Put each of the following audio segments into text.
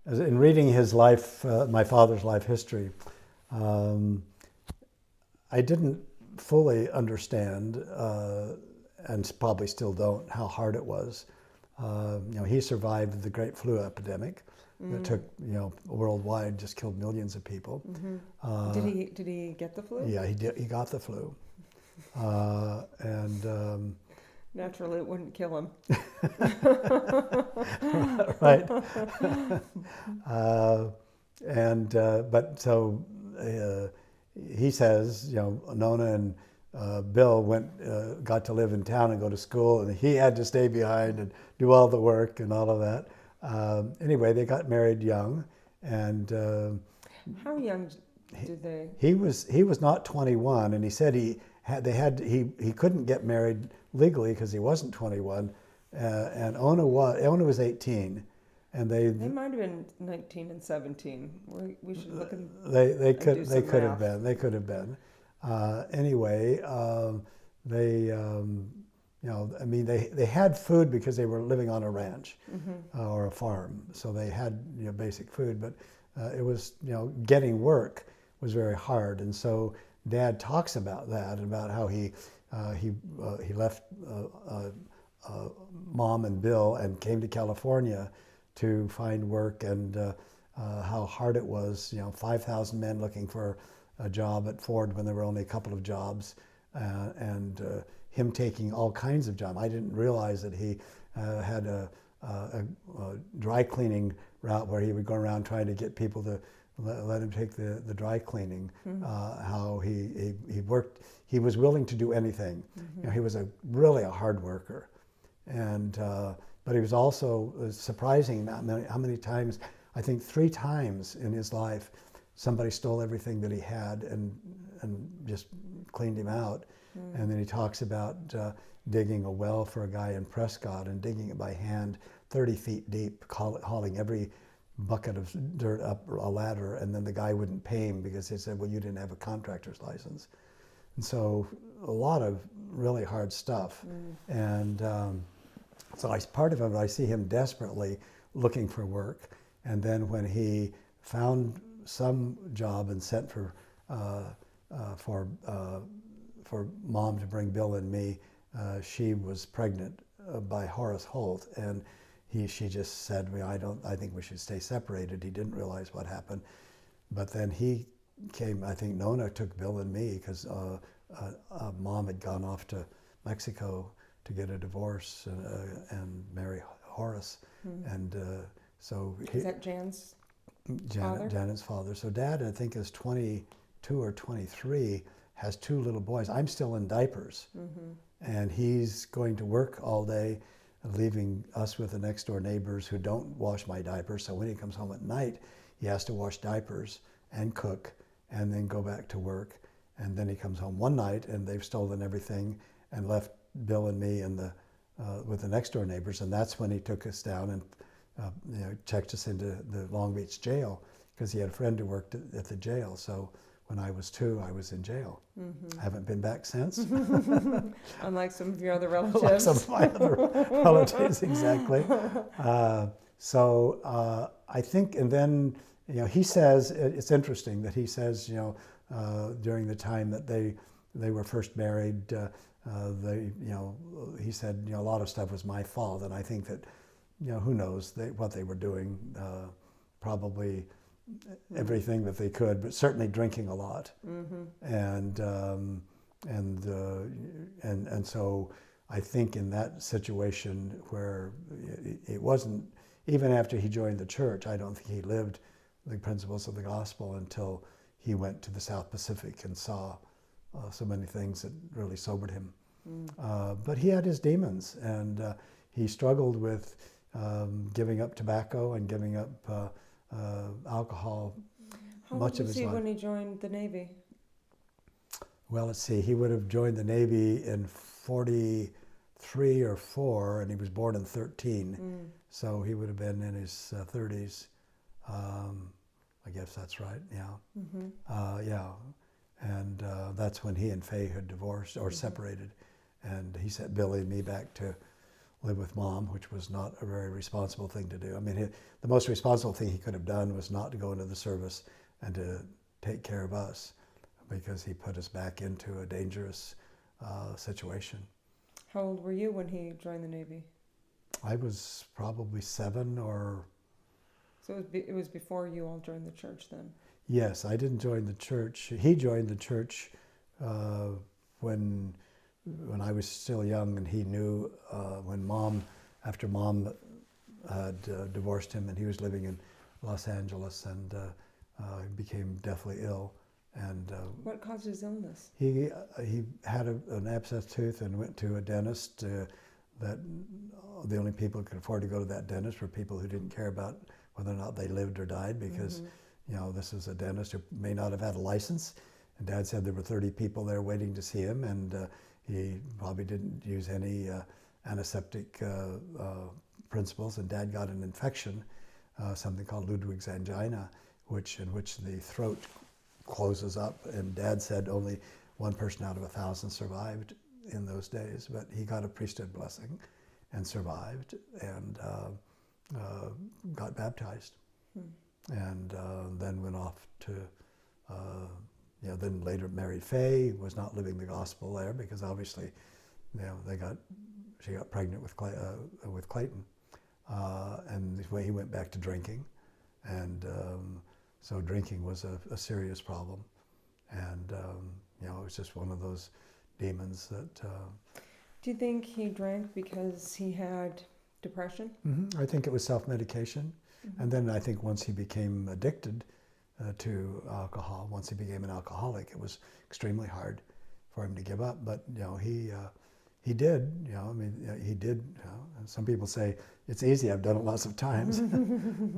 as in reading his life, my father's life history, um, I didn't fully understand, and probably still don't, how hard it was. He survived the Great Flu epidemic that took, worldwide, just killed millions of people. Did he get the flu? Yeah, he did. He got the flu, and Naturally, it wouldn't kill him. right. uh, but so he says, Nona and Bill got to live in town and go to school, and he had to stay behind and do all the work and all of that. Anyway, they got married young, and How young did they? he was not 21, and he said he couldn't get married legally because he wasn't 21, and Ona was 18, and They might have been 19 and 17. We should look and they could do they some could math. have been anyway. They they had food because they were living on a ranch or a farm, so they had basic food, but it was getting work was very hard, and so Dad talks about that, about how he left Mom and Bill and came to California to find work, and how hard it was. 5,000 men looking for a job at Ford when there were only a couple of jobs, and him taking all kinds of jobs. I didn't realize that he had a dry cleaning route where he would go around trying to get people to let him take the dry cleaning. How he worked. He was willing to do anything. He was really a hard worker, and but he was also surprising how many times. I think 3 times in his life, somebody stole everything that he had and just cleaned him out. And then he talks about digging a well for a guy in Prescott and digging it by hand, 30 feet deep, hauling every bucket of dirt up a ladder, and then the guy wouldn't pay him because he said, well, you didn't have a contractor's license. And so a lot of really hard stuff. And so part of it, I see him desperately looking for work. And then when he found some job and sent for Mom to bring Bill and me, she was pregnant by Horace Holt, and she just said, I think we should stay separated. He didn't realize what happened. But then he came, I think Nona took Bill and me because Mom had gone off to Mexico to get a divorce and marry Horace. And so Is that Jan's father? Janet's father. So Dad, I think, is 22 or 23, has 2 little boys. I'm still in diapers. And he's going to work all day, leaving us with the next door neighbors who don't wash my diapers. So when he comes home at night, he has to wash diapers and cook and then go back to work. And then he comes home one night and they've stolen everything and left Bill and me with the next door neighbors. And that's when he took us down and checked us into the Long Beach jail because he had a friend who worked at the jail. So when I was 2, I was in jail. I haven't been back since. Unlike some of your other relatives. Like some of my other relatives, exactly. So I think, and then, he says, it's interesting that he says, during the time that they were first married, he said, a lot of stuff was my fault. And I think that, who knows what they were doing, probably everything that they could, but certainly drinking a lot. And so I think in that situation where it wasn't, even after he joined the church, I don't think he lived the principles of the gospel until he went to the South Pacific and saw so many things that really sobered him. But he had his demons, and he struggled with giving up tobacco and giving up alcohol much of his life. How old was he when he joined the Navy? Well, let's see. He would have joined the Navy in 43 or 4, and he was born in 13. So he would have been in his 30s. I guess that's right, yeah. Yeah. And that's when he and Faye had divorced or separated. And he sent Billy and me back to live with Mom, which was not a very responsible thing to do. I mean, the most responsible thing he could have done was not to go into the service and to take care of us, because he put us back into a dangerous situation. How old were you when he joined the Navy? I was probably 7 or... So it was before you all joined the church then? Yes, I didn't join the church. He joined the church when I was still young, and he knew when after Mom had divorced him, and he was living in Los Angeles, and became deathly ill. And what caused his illness? He had an abscessed tooth and went to a dentist. That the only people who could afford to go to that dentist were people who didn't care about whether or not they lived or died, because this is a dentist who may not have had a license. And Dad said there were 30 people there waiting to see him, and he probably didn't use any antiseptic principles. And Dad got an infection, something called Ludwig's angina, in which the throat closes up. And Dad said only one person out of 1,000 survived in those days, but he got a priesthood blessing and survived, and got baptized. And then went off to, then later married Faye, was not living the gospel there, because obviously, she got pregnant with Clayton, and he went back to drinking, and so drinking was a serious problem, and it was just one of those demons that. Do you think he drank because he had depression? I think it was self-medication. And then I think once he became addicted to alcohol, once he became an alcoholic, it was extremely hard for him to give up. But he did. He did. And some people say it's easy. I've done it lots of times.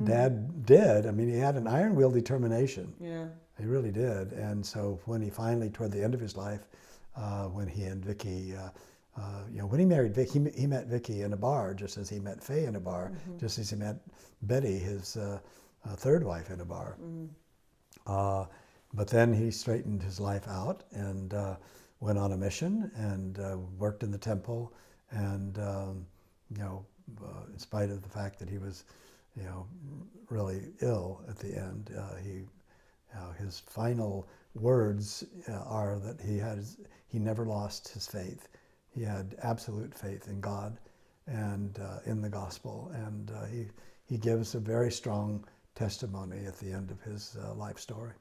Dad did. I mean, he had an iron-will determination. Yeah. He really did. And so when he finally, toward the end of his life, when he and Vicky. When he married Vic, he met Vicky in a bar, just as he met Faye in a bar, just as he met Betty, his third wife, in a bar. But then he straightened his life out and went on a mission and worked in the temple, and in spite of the fact that he was, really ill at the end, his final words are that he never lost his faith. He had absolute faith in God and in the gospel, and he gives a very strong testimony at the end of his life story.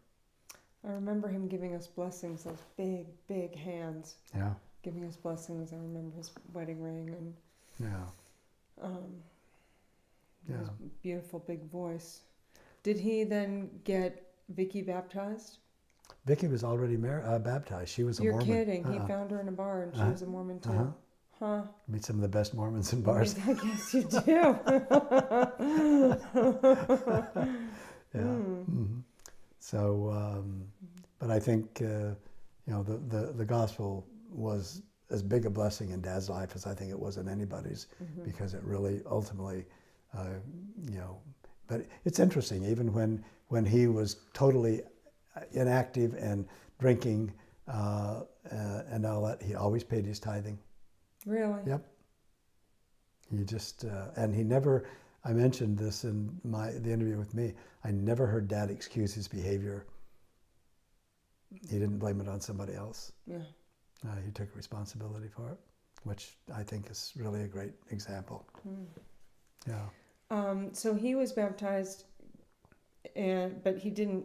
I remember him giving us blessings, those big, big hands. Yeah. Giving us blessings. I remember his wedding ring and his beautiful big voice. Did he then get Vicky baptized? Vicky was already baptized. She was a Mormon. You're kidding. He found her in a bar, and she was a Mormon too. Huh? Meet some of the best Mormons in bars. I guess you do. Yeah. Mm-hmm. So, but I think the gospel was as big a blessing in Dad's life as I think it was in anybody's, because it really ultimately, But it's interesting, even when he was totally inactive and drinking and all that, he always paid his tithing. Really? Yep. He just and he never. I mentioned this in the interview with me. I never heard Dad excuse his behavior. He didn't blame it on somebody else. Yeah. He took responsibility for it, which I think is really a great example. Yeah. So he was baptized, but he didn't.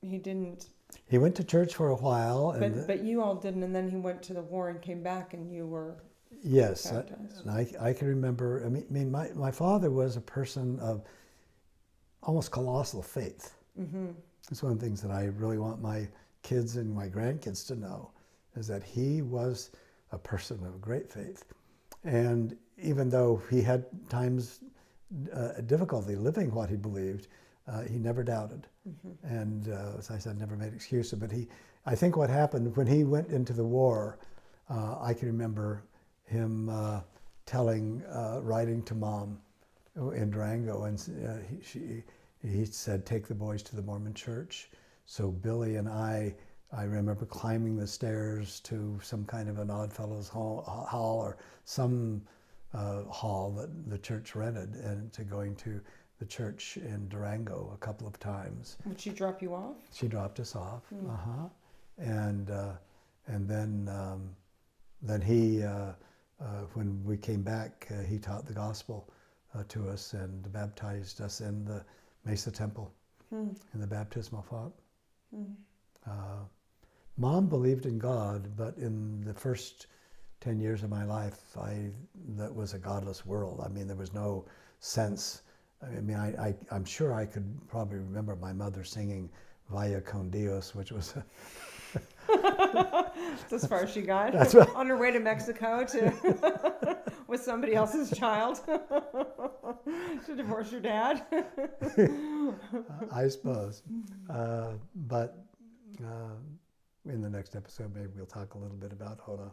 He went to church for a while, but you all didn't, and then he went to the war and came back, and you were. Yes, and I can remember. I mean, my father was a person of almost colossal faith. Mm-hmm. It's one of the things that I really want my kids and my grandkids to know, is that he was a person of great faith. And even though he had times difficulty living what he believed, he never doubted. Mm-hmm. And as I said, never made excuses. But I think what happened when he went into the war, I can remember him writing to Mom in Durango, and he said, take the boys to the Mormon church. So Billy and I remember climbing the stairs to some kind of an Oddfellows hall or some hall that the church rented, and to going to the church in Durango a couple of times. Would she drop you off? She dropped us off. Mm. And then he, when we came back, he taught the gospel to us and baptized us in the Mesa Temple, in the baptismal font. Mom believed in God, but in the first 10 years of my life, that was a godless world. I mean, there was no sense. I mean, I'm sure I could probably remember my mother singing Vaya con Dios, which was That's as far as she got. That's right. On her way to Mexico with somebody else's child to divorce your dad. I suppose. But in the next episode, maybe we'll talk a little bit about Hoda.